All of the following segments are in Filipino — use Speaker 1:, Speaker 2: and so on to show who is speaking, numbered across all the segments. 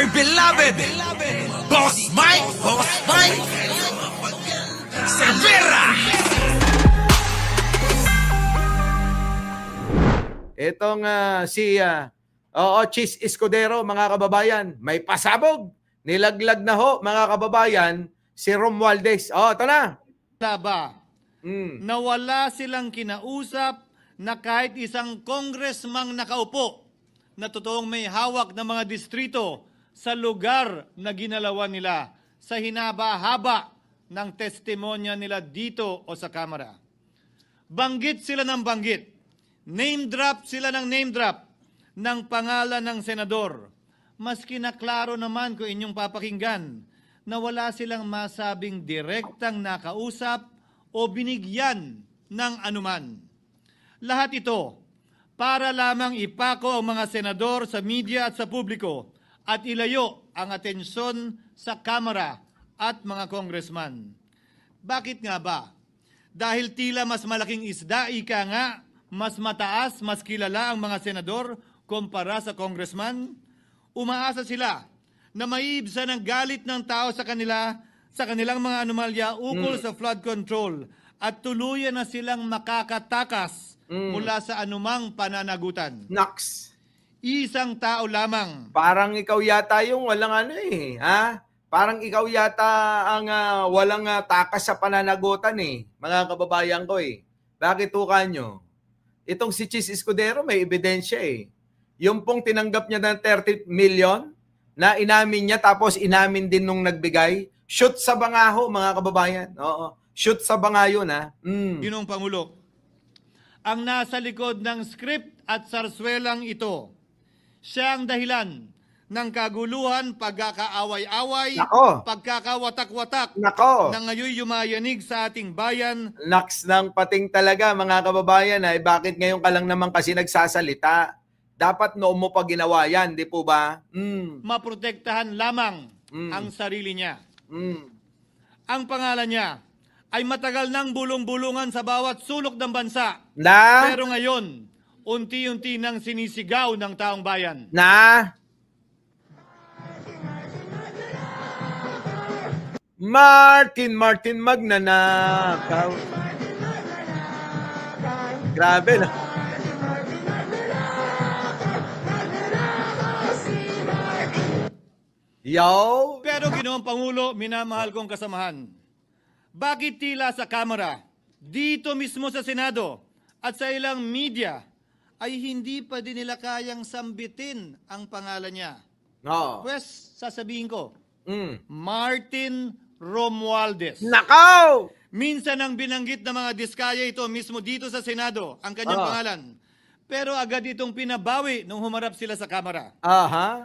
Speaker 1: our beloved Boss Mike Cervera.
Speaker 2: Itong Chis Escudero, mga kababayan, may pasabog. Nilaglag na ho, mga kababayan, si Romualdez. Ito na.
Speaker 3: Ba? Na wala silang kinausap na kahit isang congressman nakaupo na totoong may hawak ng mga distrito sa lugar na ginalawan nila sa hinaba-haba ng testimonya nila dito o sa Kamara. Banggit sila ng banggit. Name drop sila ng name drop ng pangalan ng senador. Maski na klaro naman kung inyong papakinggan na wala silang masabing direktang nakausap o binigyan ng anuman. Lahat ito para lamang ipako ang mga senador sa media at sa publiko at ilayo ang atensyon sa Kamara at mga congressman. Bakit nga ba? Dahil tila mas malaking isda, ika nga, mas mataas, mas kilala ang mga senador kumpara sa congressman? Umaasa sila na maiibsan ang galit ng tao sa kanilang mga anomalya ukol sa flood control at tuluyan na silang makakatakas mula sa anumang pananagutan.
Speaker 2: Naks.
Speaker 3: Isang tao lamang.
Speaker 2: Parang ikaw yata yung walang ha? Parang ikaw yata ang walang takas sa pananagutan mga kababayan ko Bakit tukan nyo? Itong si Chis Escudero may ebidensya Yung pong tinanggap niya ng 30 million na inamin niya tapos inamin din nung nagbigay, shoot sa bangaho mga kababayan. Oo. Shoot sa banga yun
Speaker 3: Ginong Pangulo, ang nasa likod ng script at sarswelang ito, siya ang dahilan ng kaguluhan, pagkakaaway-away, pagkakawatak-watak na ngayon yumayanig sa ating bayan.
Speaker 2: Naks ng pating talaga mga kababayan bakit ngayon ka lang naman kasi nagsasalita? Dapat noon mo pa ginawa yan, di po ba?
Speaker 3: Maprotektahan lamang ang sarili niya. Ang pangalan niya ay matagal nang bulong-bulungan sa bawat sulok ng bansa. Pero ngayon, unti-unti nang sinisigaw ng taong bayan.
Speaker 2: Martin magnanakaw. Grabe na. Yo!
Speaker 3: Pero Ginoong Pangulo, minamahal kong kasamahan, bakit tila sa Kamara, dito mismo sa Senado, at sa ilang media, ay hindi pa din nila kayang sambitin ang pangalan niya? Pues, sasabihin ko, Martin Romualdez.
Speaker 2: Nakaw!
Speaker 3: Minsan ang binanggit ng mga diskaya ito mismo dito sa Senado, ang kanyang pangalan. Pero agad itong pinabawi nung humarap sila sa Kamara.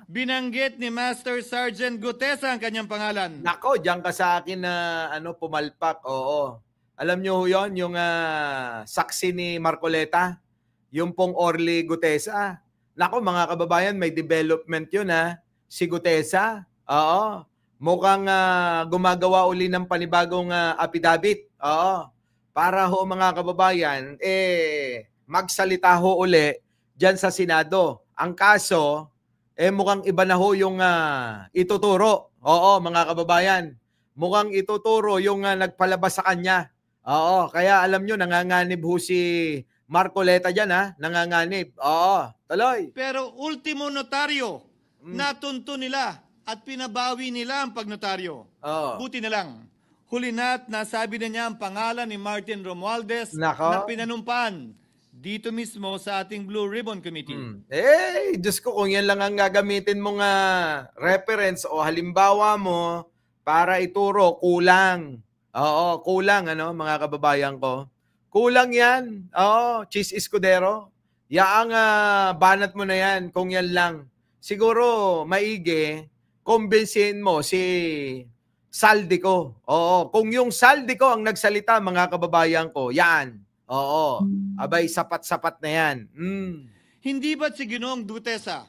Speaker 3: Binanggit ni Master Sergeant Gutesa ang kanyang pangalan.
Speaker 2: Nako, diyan ka sa akin na pumalpak. Oo. Alam nyo yon yung saksi ni Marcoleta, yung pong Orly Gutesa. Nako mga kababayan, may development yun si Gutesa. Oo. Mukhang gumagawa uli ng panibagong affidavit. Oo. Para ho mga kababayan, magsalita ho uli dyan sa Senado. Ang kaso, mukhang iba na ho yung ituturo. Oo, mga kababayan. Mukhang ituturo yung nagpalabas sa kanya. Oo, kaya alam nyo, nanganganib ho si Marcoleta dyan, nanganganib. Oo, tuloy.
Speaker 3: Pero ultimo notaryo, natunto nila at pinabawi nila ang pagnotaryo. Buti na lang. Huli na't nasabi na niya ang pangalan ni Martin Romualdez na pinanumpaan dito mismo sa ating Blue Ribbon Committee.
Speaker 2: Diyos ko, kung yan lang ang gagamitin mong reference o halimbawa mo para ituro, kulang. Oo, kulang, mga kababayan ko. Kulang yan. Oo, Chis Escudero. Yaang banat mo na yan kung yan lang. Siguro, maigi, kumbinsihin mo si Saldico. Oo, kung yung Saldico ang nagsalita, mga kababayan ko, yan. Oo. Abay, sapat-sapat na yan.
Speaker 3: Hindi ba't si Ginoong Gutesa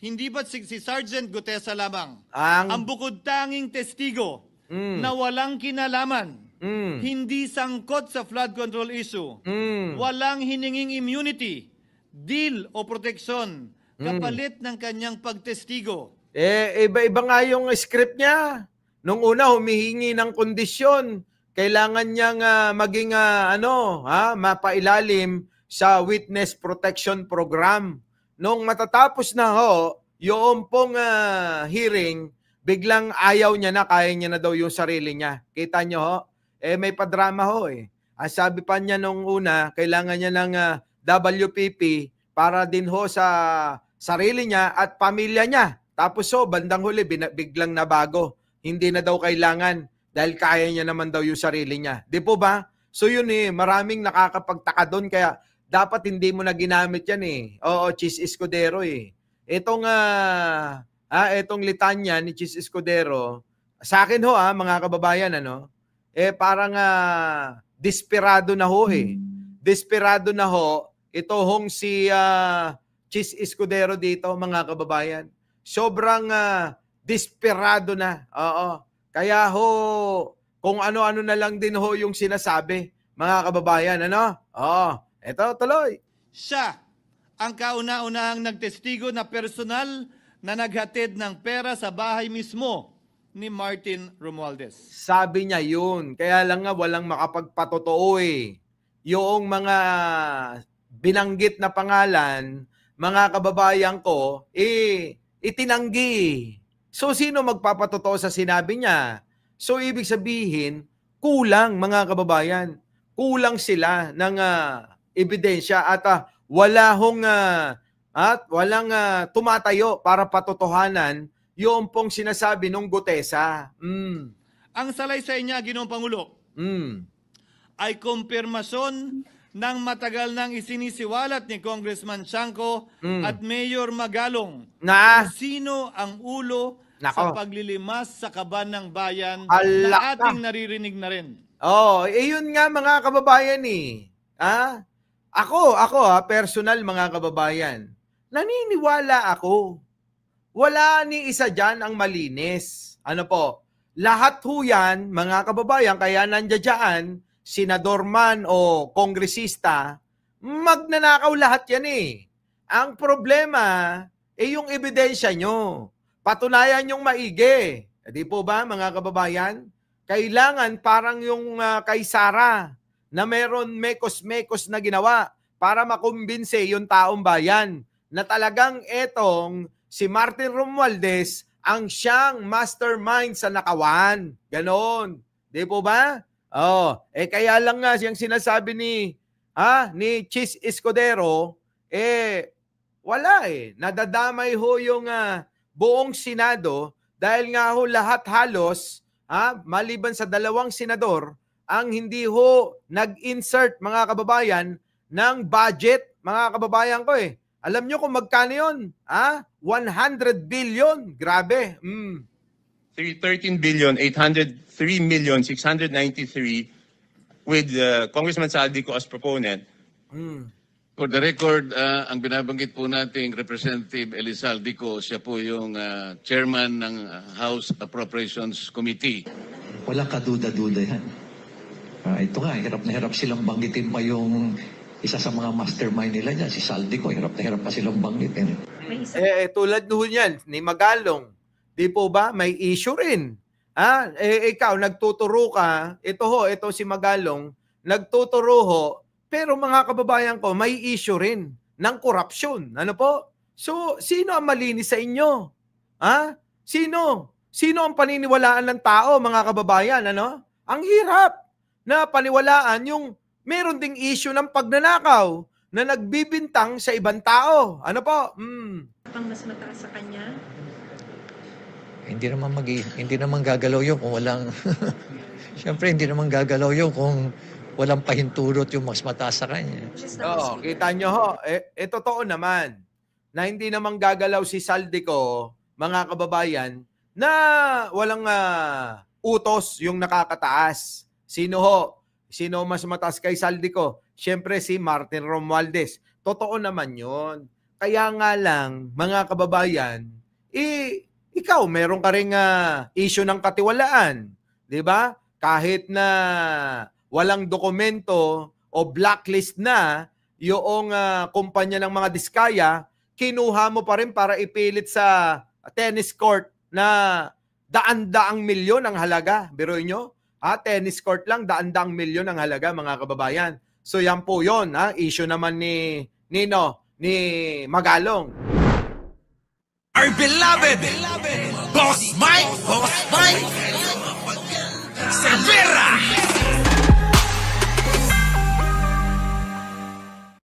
Speaker 3: hindi ba't si Sergeant Gutesa lamang ang bukod tanging testigo na walang kinalaman, hindi sangkot sa flood control issue, walang hininging immunity, deal o proteksyon kapalit ng kanyang pagtestigo.
Speaker 2: Iba-iba nga yung script niya. Nung una, humihingi ng kondisyon. Kailangan niyang maging mapailalim sa Witness Protection Program. Nung matatapos na ho, yung pong hearing, biglang ayaw niya na, kaya niya na daw yung sarili niya. Kita niyo ho? May padrama ho eh. Ang sabi pa niya nung una, kailangan niya ng WPP para din ho sa sarili niya at pamilya niya. Tapos bandang huli, biglang nabago. Hindi na daw kailangan dahil kaya niya naman daw yung sarili niya. Di po ba? So yun maraming nakakapagtaka doon kaya dapat hindi mo na ginamit yan Oo, Chis Escudero Itong litanya ni Chis Escudero, sa akin ho mga kababayan, parang desperado na ho Desperado na ho ito hong si Chis Escudero dito, mga kababayan. Sobrang desperado na. Oo. Kaya ho, kung ano-ano na lang din ho yung sinasabi, mga kababayan, ito tuloy.
Speaker 3: Siya ang kauna-unahang nagtestigo na personal na naghatid ng pera sa bahay mismo ni Martin Romualdez.
Speaker 2: Sabi niya yun. Kaya lang nga walang makapagpatotoo Yung mga binanggit na pangalan, mga kababayan ko, itinanggi. So, sino magpapatotoo sa sinabi niya? So, ibig sabihin, kulang mga kababayan. Kulang sila ng ebidensya at walang tumatayo para patotohanan yung pong sinasabi ng Gutesa.
Speaker 3: Ang salaysay niya, Ginoong Pangulo, ay kumpirmasyon ng matagal nang isinisiwalat ni Congressman Chanco at Mayor Magalong
Speaker 2: Na?
Speaker 3: kung sino ang ulo
Speaker 2: Nako.
Speaker 3: sa paglilimas sa kaban ng bayan
Speaker 2: Alak
Speaker 3: na ating naririnig na rin.
Speaker 2: Yun nga mga kababayan Ako personal mga kababayan, naniniwala ako. Wala ni isa dyan ang malinis. Lahat ho yan, mga kababayan, kaya nandiyan senador man o kongresista, magnanakaw lahat yan Ang problema, yung ebidensya nyo. Patunayan yung maigi. Di po ba, mga kababayan? Kailangan parang yung kay Sara na meron mekos-mekos na ginawa para makumbinse yung taong bayan na talagang etong si Martin Romualdez ang siyang mastermind sa nakawan. Ganon. Di po ba? Kaya lang nga siyang sinasabi ni Chis Escudero, wala nadadamay ho yung buong Senado dahil nga ho lahat halos, maliban sa 2 senador, ang hindi ho nag-insert mga kababayan ng budget, mga kababayan ko Alam nyo kung magkano yun? 100 billion. Grabe.
Speaker 4: 13,803,693 with Congressman Saldico as proponent.
Speaker 5: For the record, ang binabanggit po nating Representative Eli Saldico, siya po yung chairman ng House Appropriations Committee.
Speaker 6: Walang kaduda-duda yan. Ito nga, hirap na hirap silang banggitin pa yung isa sa mga mastermind nila dyan, si Saldico. Hirap na hirap pa silang banggitin.
Speaker 2: Tulad nun yan, ni Magalong. Di po ba? May issue rin. Ikaw, nagtuturo ka. Ito si Magalong, nagtuturo ho. Pero mga kababayan ko, may issue rin ng korupsyon. Ano po? So, sino ang malinis sa inyo? Sino? Sino ang paniniwalaan ng tao, mga kababayan? Ang hirap na paniwalaan yung meron ding issue ng pagnanakaw na nagbibintang sa ibang tao. Ano po?
Speaker 7: Pang mas mataas sa kanya?
Speaker 6: Hindi naman gagalaw yun kung walang Siyempre hindi naman gagalaw yun kung walang pahintulot yung mas mataas sa kanya.
Speaker 2: Kita nyo ho. Totoo naman na hindi naman gagalaw si Saldico, mga kababayan, na walang utos yung nakakataas. Sino ho? Sino mas mataas kay Saldico? Siyempre si Martin Romualdez. Totoo naman yun. Kaya nga lang, mga kababayan, ikaw, meron ka ring issue ng katiwalaan. Diba? Kahit na walang dokumento o blacklist na yung kumpanya ng mga diskaya, kinuha mo pa rin para ipilit sa tennis court na daan-daang milyon ang halaga. Biruin nyo, tennis court lang, daan-daang milyon ang halaga, mga kababayan. So yan po yun, issue naman ni Magalong.
Speaker 1: Our beloved Boss Mike, Boss Mike.